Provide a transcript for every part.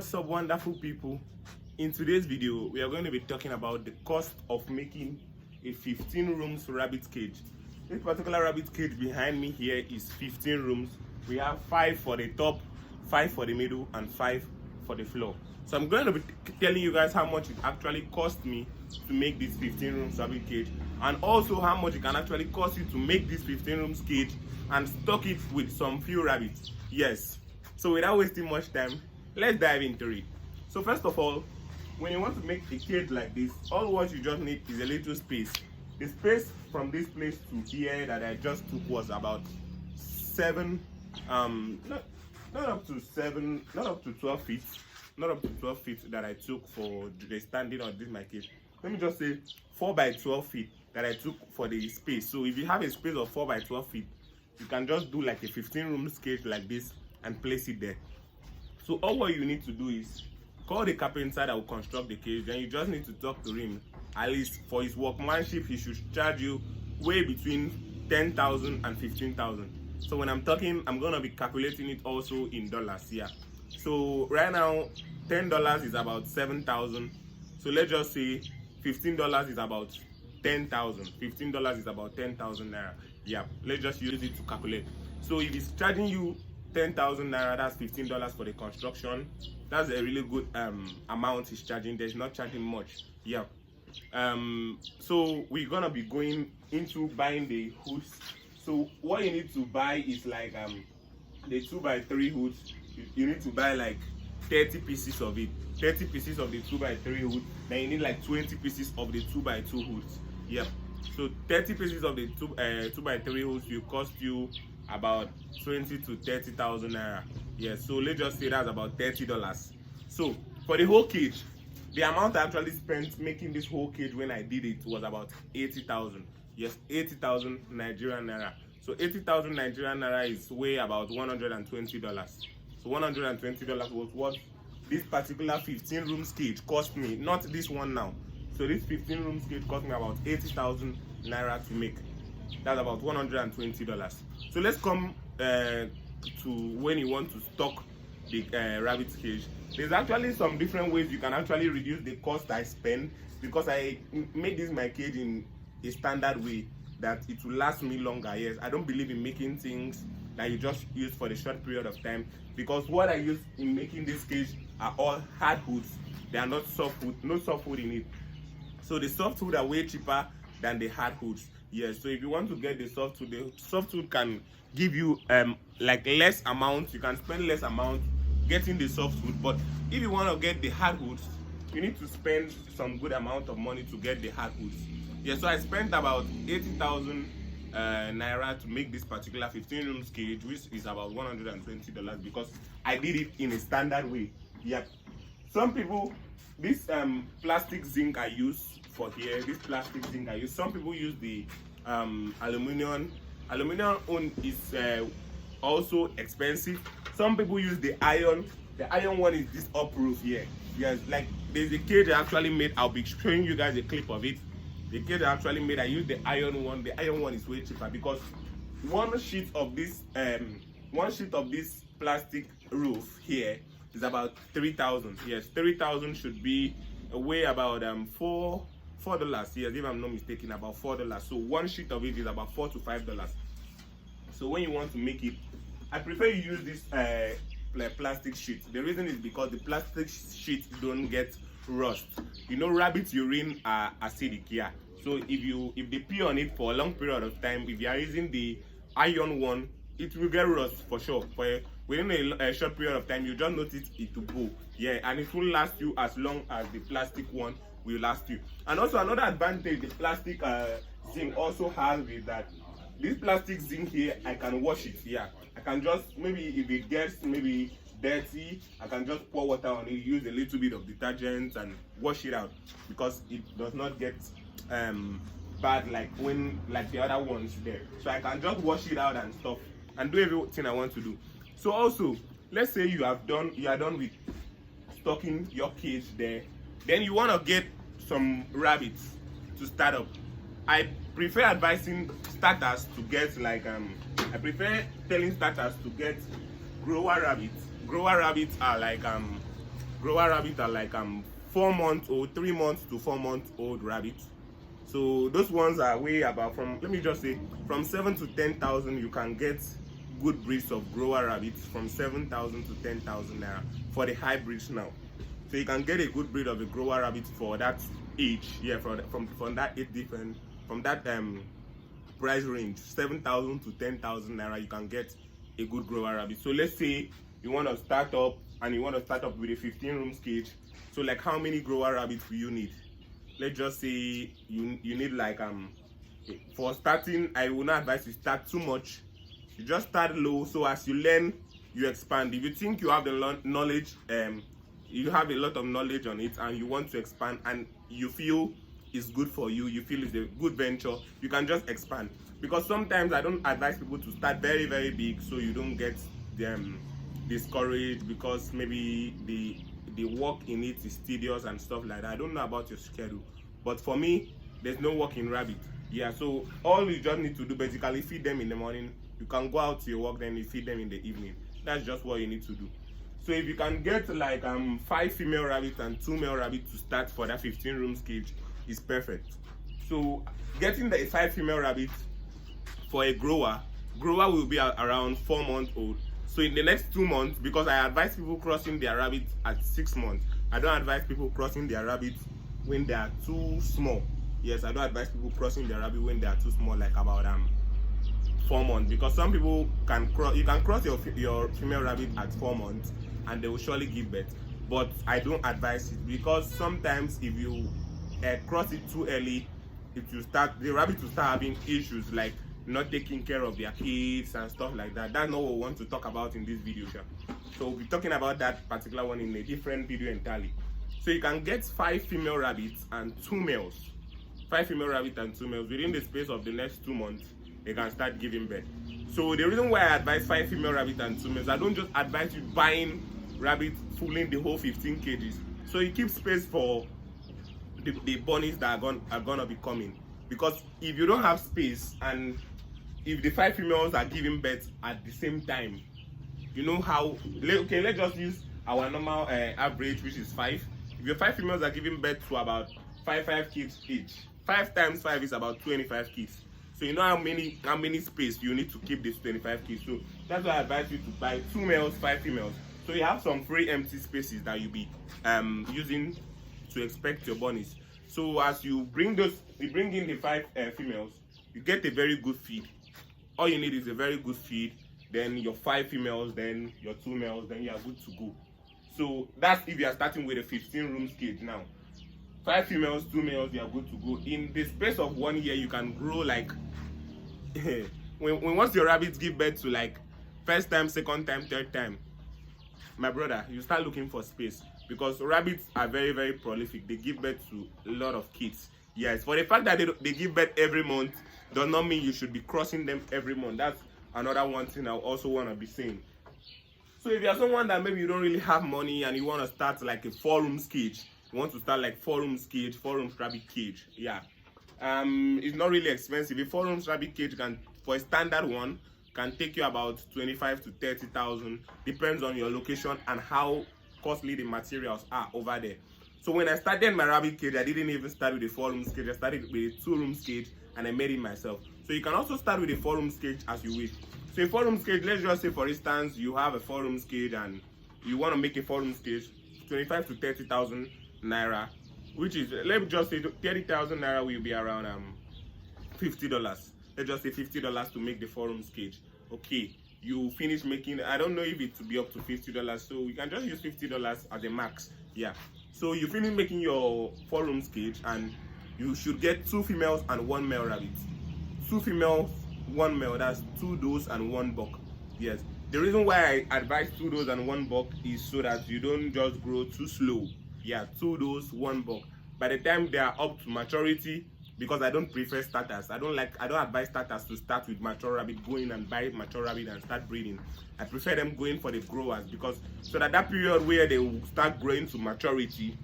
What's up, wonderful people? In today's video we are going to be talking about the cost of making a 15 rooms rabbit cage. This particular rabbit cage behind me here is 15 rooms. We have 5 for the top, 5 for the middle, and 5 for the floor. So I'm going to be telling you guys how much it actually cost me to make this 15 rooms rabbit cage, and also how much it can actually cost you to make this 15 rooms cage and stock it with some few rabbits. Yes, so without wasting much time, let's dive into it. So first of all, when you want to make a cage like this, all what you just need is a little space. The space from this place to here that I just took was about 7 not up to 12 feet, not up to 12 feet that I took for the standing on this my cage. Let me just say 4 by 12 feet that I took for the space. So if you have a space of 4 by 12 feet, you can just do like a 15 room cage like this and place it there. So all what you need to do is call the carpenter that will construct the cage. Then you just need to talk to him. At least for his workmanship, he should charge you way between 10,000 and 15,000. So when I'm talking, I'm gonna be calculating it also in dollars here. So right now, $10 is about 7,000. So let's just say $15 is about 10,000. $15 is about 10,000 naira. Yeah, let's just use it to calculate. So if he's charging you 10,000 naira, that's $15 for the construction. That's a really good amount he's charging. There's not charging much. Yeah. So we're gonna be going into buying the hoods. So what you need to buy is like the 2x3 hoods. You need to buy like 30 pieces of it. 30 pieces of the 2x3 hood. Then you need like 20 pieces of the 2x2 hoods. Yeah. So 30 pieces of the 2x3 hoods will cost you about 20 to 30,000 naira. Yeah, so let's just say that's about $30. So for the whole cage, the amount I actually spent making this whole cage when I did it was about 80,000. Yes, 80,000 Nigerian naira. So 80,000 Nigerian naira is way about $120. So $120 was what this particular 15 rooms cage cost me, not this one now. So this 15 rooms cage cost me about 80,000 naira to make. That's about $120. So let's come to when you want to stock the rabbit cage. There's actually some different ways you can actually reduce the cost I spend, because I made this my cage in a standard way that it will last me longer. Yes, I don't believe in making things that you just use for the short period of time, because what I use in making this cage are all hard hoods. They are not soft wood, no soft wood in it. So the soft wood are way cheaper than the hard hoods. Yes, so if you want to get the soft wood can give you like less amount. You can spend less amount getting the soft wood. But if you want to get the hard hoods, you need to spend some good amount of money to get the hard hoods. Yeah, so I spent about 80,000 naira to make this particular 15 rooms cage, which is about $120, because I did it in a standard way. Yep. Some people, this plastic zinc I use for here, this plastic zinc I use, some people use the aluminum one is also expensive. Some people use the iron one is this up roof here. Yes, like there's a cage I actually made. I'll be showing you guys a clip of it. The cage I actually made, I used the iron one. The iron one is way cheaper, because one sheet of this plastic roof here is about 3,000. Yes, 3,000 should be way about $4. Yes, if I'm not mistaken, about $4. So one sheet of it is about $4 to $5. So when you want to make it, I prefer you use this plastic sheet. The reason is because the plastic sheet don't get rust. You know, rabbit urine are acidic. Yeah, so if they pee on it for a long period of time, if you are using the iron one, it will get rust for sure. For within a short period of time, you just notice it to go. Yeah, and it will last you as long as the plastic one will last you. And also another advantage the plastic zinc also has is that this plastic zinc here, I can wash it. Yeah, I can just, maybe if it gets maybe dirty, I can just pour water on it, use a little bit of detergent and wash it out, because it does not get bad like the other ones there. So I can just wash it out and stuff and do everything I want to do. So also, let's say you are done with stocking your cage there, then you want to get some rabbits to start up. I prefer advising starters to get like I prefer telling starters to get grower rabbits. Grower rabbits are like Grower rabbits are like 4 months old, 3 months to 4 months old rabbits. So those ones are way about from, let me just say, from 7 to 10,000. You can get good breeds of grower rabbits from 7,000 to 10,000 naira for the hybrids now. So you can get a good breed of a grower rabbit for that age, yeah, from that age different, from that price range, 7,000 to 10,000 naira. You can get a good grower rabbit. So let's say you want to start up and you want to start up with a 15 rooms cage. So like, how many grower rabbits will you need? Let's just say you need like for starting, I will not advise you start too much. You just start low, so as you learn, you expand. If you think you have the knowledge, you have a lot of knowledge on it and you want to expand and you feel it's good for you, you feel it's a good venture, you can just expand. Because sometimes I don't advise people to start very, very big so you don't get them discouraged because maybe the work in it is tedious and stuff like that. I don't know about your schedule, but for me, there's no work in rabbit. Yeah, so all you just need to do basically feed them in the morning. You can go out to your work, then you feed them in the evening. That's just what you need to do. So if you can get like 5 female rabbits and 2 male rabbits to start for that 15 rooms cage is perfect. So getting the 5 female rabbits for a grower will be around 4 months old. So in the next 2 months, because I advise people crossing their rabbits at 6 months, I don't advise people crossing their rabbits when they are too small. Yes, I don't advise people crossing their rabbit when they are too small, like about 4 months, because some people can cross. You can cross your female rabbit at 4 months, and they will surely give birth. But I don't advise it because sometimes if you cross it too early, the rabbit will start having issues like not taking care of their kids and stuff like that. That's not what we want to talk about in this video. So we'll be talking about that particular one in a different video entirely. So you can get 5 female rabbits and 2 males. 5 female rabbits and 2 males within the space of the next 2 months. They can start giving birth. So the reason why I advise 5 female rabbits and 2 males, I don't just advise you buying rabbits filling the whole 15 kgs. So you keep space for the bunnies that are gonna be coming. Because if you don't have space and if the 5 females are giving birth at the same time, you know how, okay, let's just use our normal average, which is 5. If your 5 females are giving birth to about 5 kids each, 5 times 5 is about 25 kids. So you know how many space you need to keep this 25 kids. So that's why I advise you to buy 2 males, 5 females. So you have some free empty spaces that you'll be using to expect your bunnies. So as you bring in the 5 females, you get a very good feed. All you need is a very good feed, then your 5 females, then your 2 males, then you are good to go. So that's if you are starting with a 15 rooms cage now. 5 females, 2 males, you are good to go. In the space of 1 year, you can grow like when once your rabbits give birth to like first time, second time, third time, my brother, you start looking for space because rabbits are very, very prolific. They give birth to a lot of kids. Yes, for the fact that they give birth every month does not mean you should be crossing them every month. That's another one thing I also want to be saying. So if you're someone that maybe you don't really have money and you want to start like a 4 rooms cage, you want to start like 4 rooms cage, 4 rooms rabbit cage, yeah, it's not really expensive. A 4 rooms rabbit cage can, for a standard one, can take you about 25 to 30,000, depends on your location and how costly the materials are over there. So when I started my rabbit cage, I didn't even start with a 4 rooms cage. I started with a 2 rooms cage and I made it myself. So you can also start with a 4 rooms cage as you wish. So a 4 rooms cage, let's just say for instance you have a 4 rooms cage and you want to make a 4 rooms cage, 25 to 30,000 naira, which is, let me just say 30,000 naira will be around $50. Let's just say $50 to make the 4 rooms cage. Okay, you finish making, I don't know if it will be up to $50, so we can just use $50 as a max. Yeah, so you finish making your 4 rooms cage and you should get 2 females and 1 male rabbit. 2 females, 1 male, that's 2 does and 1 buck. Yes, the reason why I advise 2 does and 1 buck is so that you don't just grow too slow. Yeah, 2 does, 1 buck. By the time they are up to maturity, because I don't prefer starters, I don't advise starters to start with mature rabbit, go in and buy mature rabbit and start breeding. I prefer them going for the growers, because so that period where they will start growing to maturity,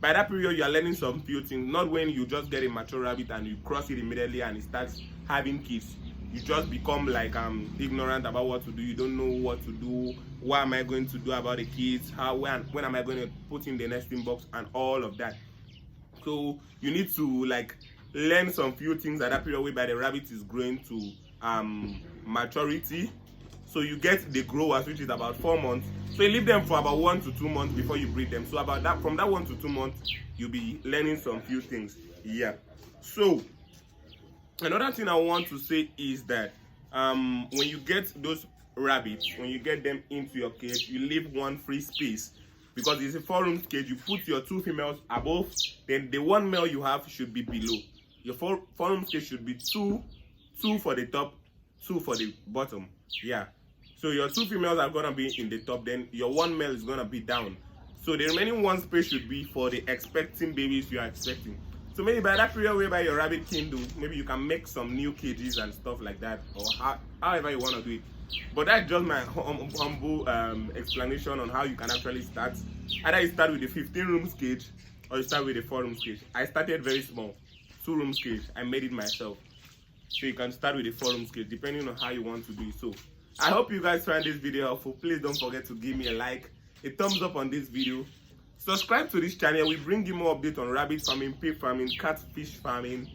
by that period you are learning some few things, not when you just get a mature rabbit and you cross it immediately and it starts having kids. You just become like ignorant about what to do, you don't know what to do, what am I going to do about the kids, when am I going to put in the nesting box, and all of that. So you need to like learn some few things at that period whereby the rabbit is growing to maturity. So you get the growers, which is about 4 months. So you leave them for about 1 to 2 months before you breed them. So about that, from that 1 to 2 months, you'll be learning some few things. Yeah. So another thing I want to say is that when you get those rabbits, when you get them into your cage, you leave one free space, because it's a 4-room cage. You put your 2 females above, then the 1 male you have should be below. Your 4-room cage should be two for the top, 2 for the bottom. Yeah. So your 2 females are gonna be in the top, then your 1 male is gonna be down. So the remaining 1 space should be for the expecting babies you are expecting. So maybe by that period whereby your rabbit kindle, maybe you can make some new cages and stuff like that, or however you want to do it. But that's just my humble explanation on how you can actually start. Either you start with the 15-room cage, or you start with the 4-room cage. I started very small, 2-room cage. I made it myself. So you can start with the 4-room cage depending on how you want to do it. So I hope you guys find this video helpful. Please don't forget to give me a like, a thumbs up on this video. Subscribe to this channel. We bring you more updates on rabbit farming, pig farming, catfish farming,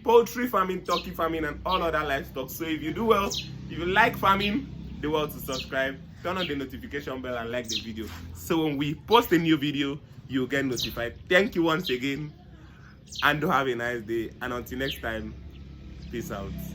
poultry farming, turkey farming, and all other livestock. So if you do well, if you like farming, do well to subscribe, turn on the notification bell, and like the video. So when we post a new video, you'll get notified. Thank you once again, and do have a nice day. And until next time, peace out.